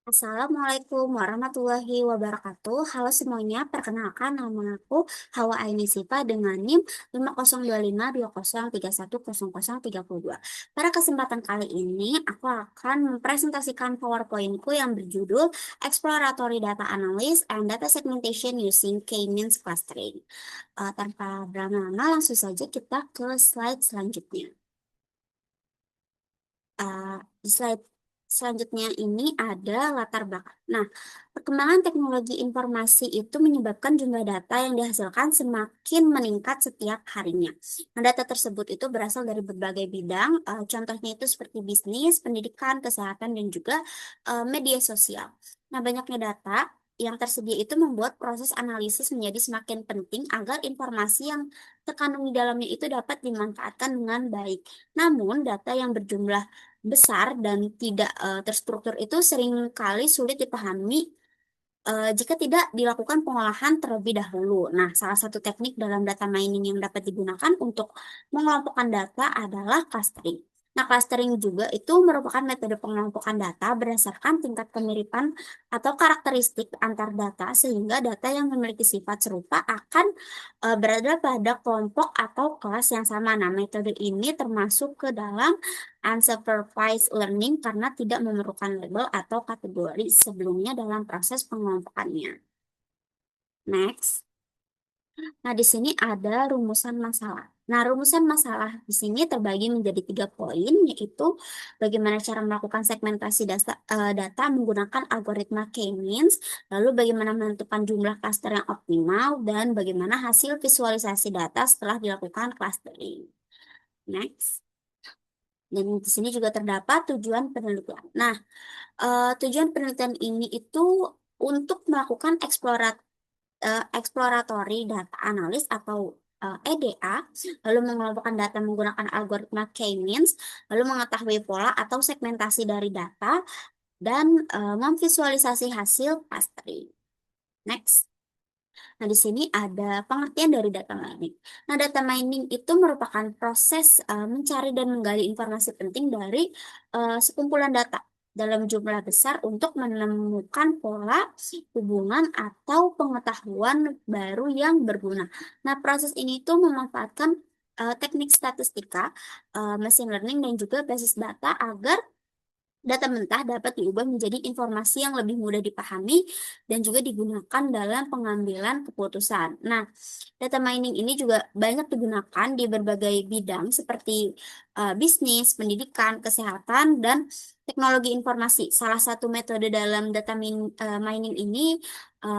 Assalamualaikum warahmatullahi wabarakatuh. Halo semuanya, perkenalkan nama aku Hawa Aini Sifa dengan NIM 502520310032. Pada kesempatan kali ini, aku akan mempresentasikan PowerPoint-ku yang berjudul Exploratory Data Analysis and Data Segmentation Using K-Means Clustering. Tanpa berlama-lama, langsung saja kita ke slide selanjutnya. Di slide selanjutnya ini ada latar belakang. Nah, perkembangan teknologi informasi itu menyebabkan jumlah data yang dihasilkan semakin meningkat setiap harinya. Nah, data tersebut itu berasal dari berbagai bidang, contohnya itu seperti bisnis, pendidikan, kesehatan, dan juga media sosial. Nah, banyaknya data yang tersedia itu membuat proses analisis menjadi semakin penting agar informasi yang terkandung di dalamnya itu dapat dimanfaatkan dengan baik. Namun, data yang berjumlah besar dan tidak terstruktur itu seringkali sulit dipahami jika tidak dilakukan pengolahan terlebih dahulu. Nah, salah satu teknik dalam data mining yang dapat digunakan untuk mengelompokkan data adalah clustering. Nah, clustering juga itu merupakan metode pengelompokan data berdasarkan tingkat kemiripan atau karakteristik antar data sehingga data yang memiliki sifat serupa akan berada pada kelompok atau kelas yang sama. Nah, metode ini termasuk ke dalam unsupervised learning karena tidak memerlukan label atau kategori sebelumnya dalam proses pengelompokannya. Next. Nah, di sini ada rumusan masalah. Nah, rumusan masalah di sini terbagi menjadi 3 poin, yaitu bagaimana cara melakukan segmentasi data menggunakan algoritma K-means, lalu bagaimana menentukan jumlah klaster yang optimal, dan bagaimana hasil visualisasi data setelah dilakukan clustering. Next. Dan di sini juga terdapat tujuan penelitian. Nah, tujuan penelitian ini itu untuk melakukan exploratory data analysis atau EDA, lalu mengelompokkan data menggunakan algoritma K-means, lalu mengetahui pola atau segmentasi dari data, dan memvisualisasi hasil clustering. Next. Nah, di sini ada pengertian dari data mining. Nah, data mining itu merupakan proses mencari dan menggali informasi penting dari sekumpulan data dalam jumlah besar untuk menemukan pola, hubungan, atau pengetahuan baru yang berguna. Nah, proses ini tuh memanfaatkan teknik statistika, machine learning, dan juga basis data agar data mentah dapat diubah menjadi informasi yang lebih mudah dipahami dan juga digunakan dalam pengambilan keputusan. Nah, data mining ini juga banyak digunakan di berbagai bidang seperti bisnis, pendidikan, kesehatan, dan teknologi informasi. Salah satu metode dalam mining ini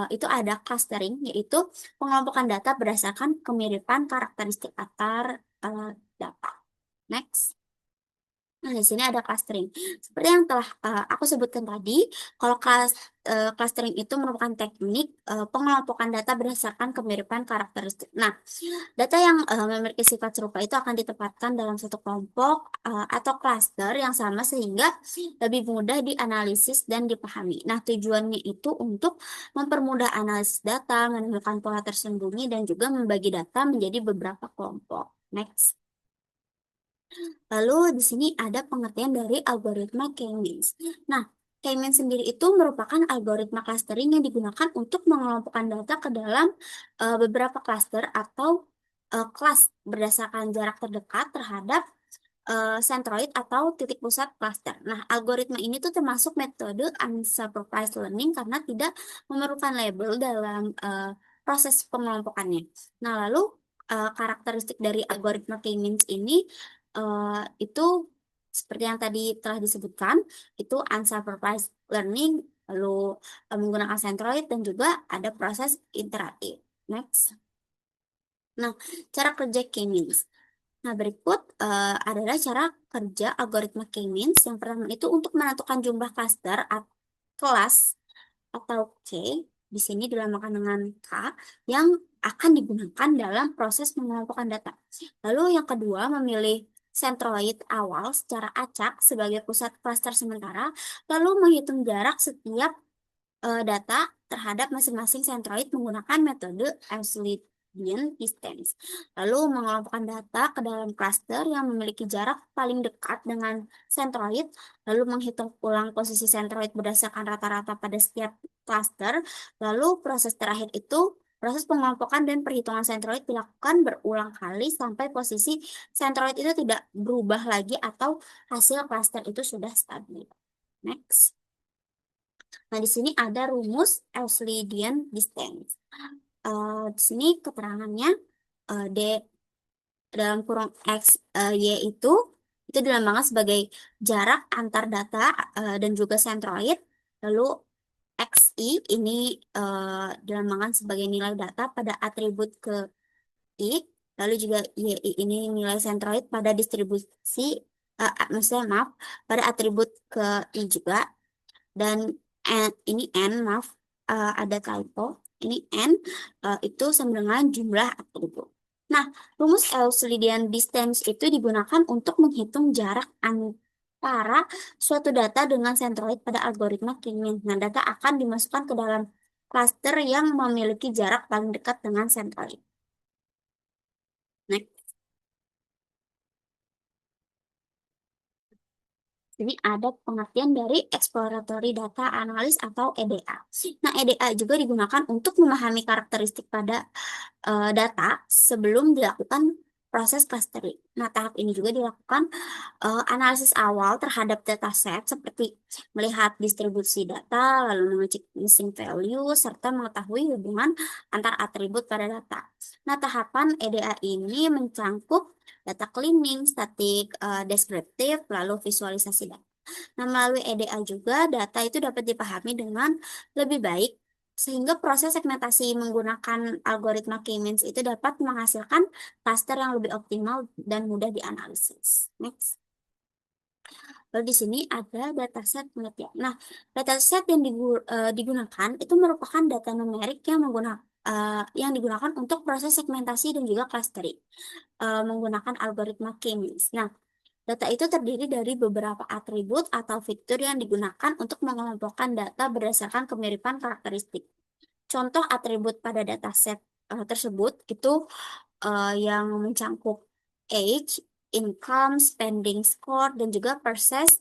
itu ada clustering, yaitu pengelompokan data berdasarkan kemiripan karakteristik antar data. Next. Nah, di sini ada clustering. Seperti yang telah aku sebutkan tadi, kalau clustering itu merupakan teknik pengelompokan data berdasarkan kemiripan karakteristik. Nah, data yang memiliki sifat serupa itu akan ditempatkan dalam satu kelompok atau cluster yang sama sehingga lebih mudah dianalisis dan dipahami. Nah, tujuannya itu untuk mempermudah analisis data, menemukan pola tersembunyi, dan juga membagi data menjadi beberapa kelompok. Next. Lalu di sini ada pengertian dari algoritma K-means. Nah, K-means sendiri itu merupakan algoritma clustering yang digunakan untuk mengelompokkan data ke dalam beberapa cluster atau kelas berdasarkan jarak terdekat terhadap centroid atau titik pusat cluster. Nah, algoritma ini tuh termasuk metode unsupervised learning karena tidak memerlukan label dalam proses pengelompokannya. Nah, lalu karakteristik dari algoritma K-means ini itu seperti yang tadi telah disebutkan, itu unsupervised learning, lalu menggunakan centroid, dan juga ada proses iteratif. Next. Nah, cara kerja K-means. Nah, berikut adalah cara kerja algoritma K-means. Yang pertama itu untuk menentukan jumlah cluster kelas atau K, di sini dinamakan dengan K, yang akan digunakan dalam proses mengelompokkan data. Lalu yang kedua, memilih centroid awal secara acak sebagai pusat cluster sementara, lalu menghitung jarak setiap data terhadap masing-masing centroid menggunakan metode Euclid Euclidean distance. Lalu mengelompokkan data ke dalam klaster yang memiliki jarak paling dekat dengan sentroid, lalu menghitung ulang posisi sentroid berdasarkan rata-rata pada setiap klaster. Lalu proses terakhir itu proses pengelompokan dan perhitungan sentroid dilakukan berulang kali sampai posisi sentroid itu tidak berubah lagi atau hasil klaster itu sudah stabil. Next. Nah, di sini ada rumus Euclidean distance. Di sini keterangannya D dalam kurung X Y itu dilambangkan sebagai jarak antar data dan juga sentroid. Lalu XI ini dilambangkan sebagai nilai data pada atribut ke I. Lalu juga YI ini nilai sentroid pada distribusi, maksudnya maaf, pada atribut ke I juga. Dan ini N, maaf, ada typo. Ini N itu sama dengan jumlah atribut. Nah, rumus Euclidean distance itu digunakan untuk menghitung jarak antara suatu data dengan sentroid pada algoritma K-means. Nah, data akan dimasukkan ke dalam klaster yang memiliki jarak paling dekat dengan sentroid. Next. Ini ada pengertian dari Exploratory Data Analysis atau EDA. Nah, EDA juga digunakan untuk memahami karakteristik pada data sebelum dilakukan proses clustering. Nah, tahap ini juga dilakukan analisis awal terhadap dataset seperti melihat distribusi data, lalu mengecek missing value, serta mengetahui hubungan antar atribut pada data. Nah, tahapan EDA ini mencangkup data cleaning, statik, deskriptif, lalu visualisasi data. Nah, melalui EDA juga data itu dapat dipahami dengan lebih baik sehingga proses segmentasi menggunakan algoritma K-means itu dapat menghasilkan cluster yang lebih optimal dan mudah dianalisis. Next. Lalu di sini ada dataset penelitian. Nah, dataset yang digunakan itu merupakan data numerik yang digunakan untuk proses segmentasi dan juga clustering menggunakan algoritma K-means. Nah, data itu terdiri dari beberapa atribut atau fitur yang digunakan untuk mengelompokkan data berdasarkan kemiripan karakteristik. Contoh atribut pada dataset tersebut itu yang mencangkup age, income, spending score, dan juga purchase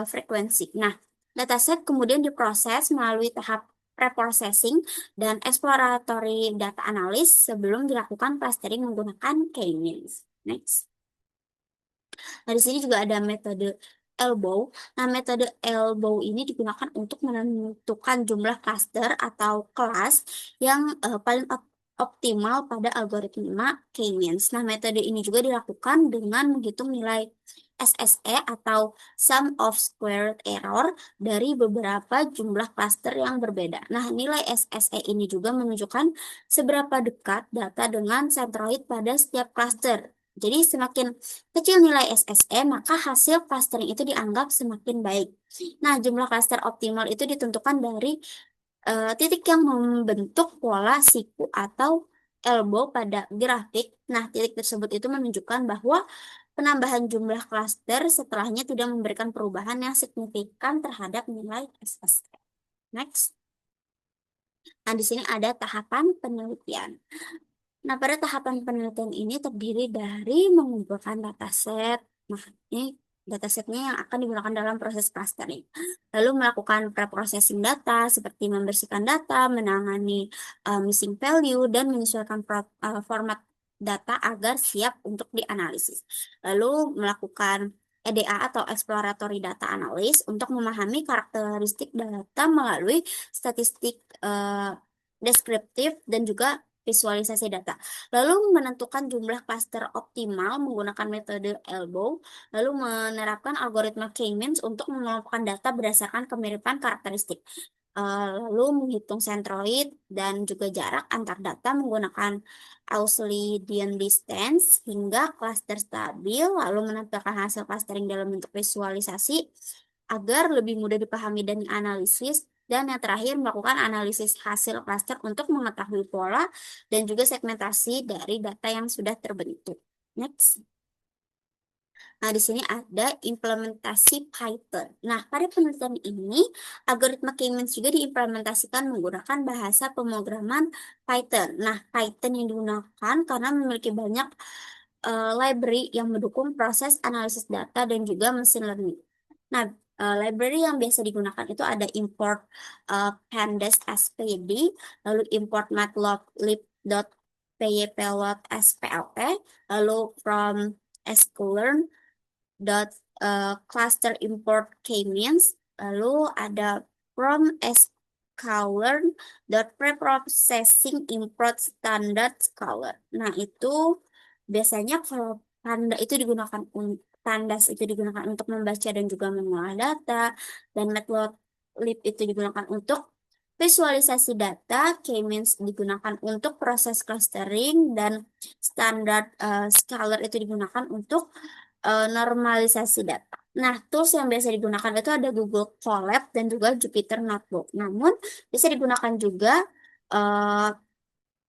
frequency. Nah, dataset kemudian diproses melalui tahap preprocessing dan exploratory data analysis sebelum dilakukan clustering menggunakan K-means. Next. Nah, di sini juga ada metode elbow. Nah, metode elbow ini digunakan untuk menentukan jumlah cluster atau kelas yang paling optimal pada algoritma K-means. Nah, metode ini juga dilakukan dengan menghitung nilai SSE atau sum of squared error dari beberapa jumlah cluster yang berbeda. Nah, nilai SSE ini juga menunjukkan seberapa dekat data dengan centroid pada setiap cluster. Jadi semakin kecil nilai SSE, maka hasil clustering itu dianggap semakin baik. Nah, jumlah cluster optimal itu ditentukan dari titik yang membentuk pola siku atau elbow pada grafik. Nah, titik tersebut itu menunjukkan bahwa penambahan jumlah cluster setelahnya tidak memberikan perubahan yang signifikan terhadap nilai SSE. Next. Nah, di sini ada tahapan penelitian. Nah, pada tahapan penelitian ini terdiri dari mengumpulkan dataset. Nah, ini datasetnya yang akan digunakan dalam proses clustering. Lalu melakukan preprocessing data seperti membersihkan data, menangani missing value, dan menyesuaikan format data agar siap untuk dianalisis. Lalu melakukan EDA atau Exploratory Data Analysis untuk memahami karakteristik data melalui statistik deskriptif dan juga visualisasi data. Lalu menentukan jumlah cluster optimal menggunakan metode elbow, lalu menerapkan algoritma K-means untuk mengelompokkan data berdasarkan kemiripan karakteristik. Lalu menghitung sentroid dan juga jarak antar data menggunakan Euclidean distance hingga cluster stabil, lalu menampilkan hasil clustering dalam bentuk visualisasi agar lebih mudah dipahami dan dianalisis. Dan yang terakhir, melakukan analisis hasil cluster untuk mengetahui pola dan juga segmentasi dari data yang sudah terbentuk. Next. Nah, di sini ada implementasi Python. Nah, pada penelitian ini, algoritma K-means juga diimplementasikan menggunakan bahasa pemrograman Python. Nah, Python yang digunakan karena memiliki banyak library yang mendukung proses analisis data dan juga mesin learning. Nah, library yang biasa digunakan itu ada import pandas spd, lalu import matplotlib.py/splp, lalu from sklearn dot cluster import k-means, lalu ada from sklearn dot preprocessing import standard scholar. Nah, itu biasanya kalau pandas itu digunakan untuk membaca dan juga mengolah data, dan matplotlib itu digunakan untuk visualisasi data, k-means digunakan untuk proses clustering, dan standard scholar itu digunakan untuk normalisasi data. Nah, tools yang biasa digunakan itu ada Google Colab dan juga Jupyter Notebook. Namun, bisa digunakan juga eh,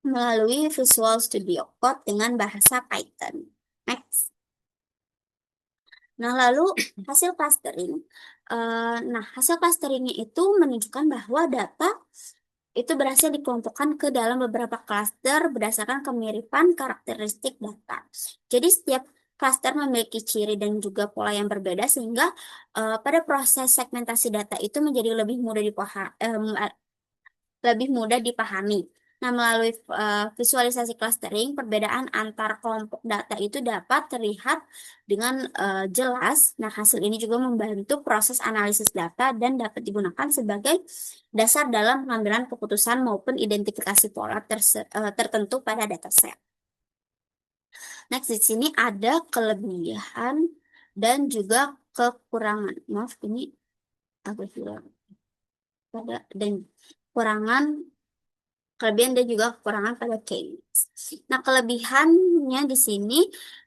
melalui Visual Studio Code dengan bahasa Python. Next. Nah, lalu hasil clustering. Nah, hasil clusteringnya itu menunjukkan bahwa data itu berhasil dikelompokkan ke dalam beberapa klaster berdasarkan kemiripan karakteristik data. Jadi setiap klaster memiliki ciri dan juga pola yang berbeda sehingga pada proses segmentasi data itu menjadi lebih mudah dipahami. Nah, melalui visualisasi clustering, perbedaan antar kelompok data itu dapat terlihat dengan jelas. Nah, hasil ini juga membantu proses analisis data dan dapat digunakan sebagai dasar dalam pengambilan keputusan maupun identifikasi pola tertentu pada dataset. Next, di sini ada kelebihan dan juga kekurangan. Maaf, ini agak hilang. Ada dan kekurangan kelebihan dan juga kekurangan pada K-means. Nah, kelebihannya di sini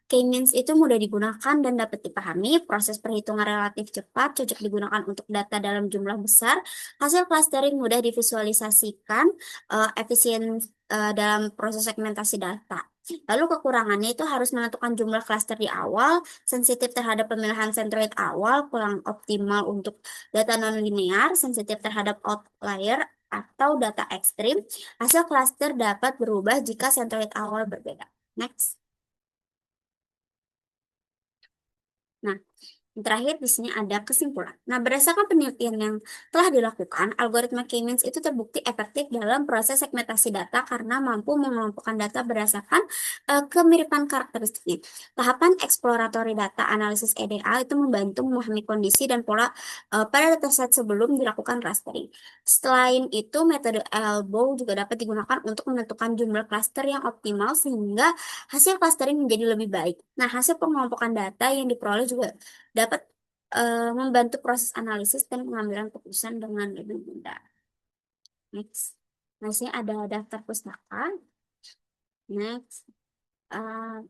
K-means itu mudah digunakan dan dapat dipahami, proses perhitungan relatif cepat, cocok digunakan untuk data dalam jumlah besar, hasil clustering mudah divisualisasikan, efisien dalam proses segmentasi data. Lalu kekurangannya itu harus menentukan jumlah cluster di awal, sensitif terhadap pemilihan centroid awal, kurang optimal untuk data nonlinear, sensitif terhadap outlier atau data ekstrim. Hasil cluster dapat berubah jika centroid awal berbeda. Next. Nah, yang terakhir di sini ada kesimpulan. Nah, berdasarkan penelitian yang telah dilakukan, algoritma K-means itu terbukti efektif dalam proses segmentasi data karena mampu mengelompokkan data berdasarkan kemiripan karakteristiknya. Tahapan eksploratory data analisis EDA itu membantu memahami kondisi dan pola pada dataset sebelum dilakukan clustering. Selain itu, metode elbow juga dapat digunakan untuk menentukan jumlah cluster yang optimal sehingga hasil clustering menjadi lebih baik. Nah, hasil pengelompokan data yang diperoleh juga dapat membantu proses analisis dan pengambilan keputusan dengan lebih mudah. Next. Nah, sini ada daftar pustaka. Next. Uh,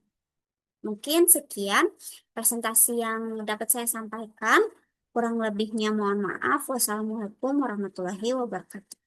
Mungkin sekian presentasi yang dapat saya sampaikan. Kurang lebihnya mohon maaf. Wassalamualaikum warahmatullahi wabarakatuh.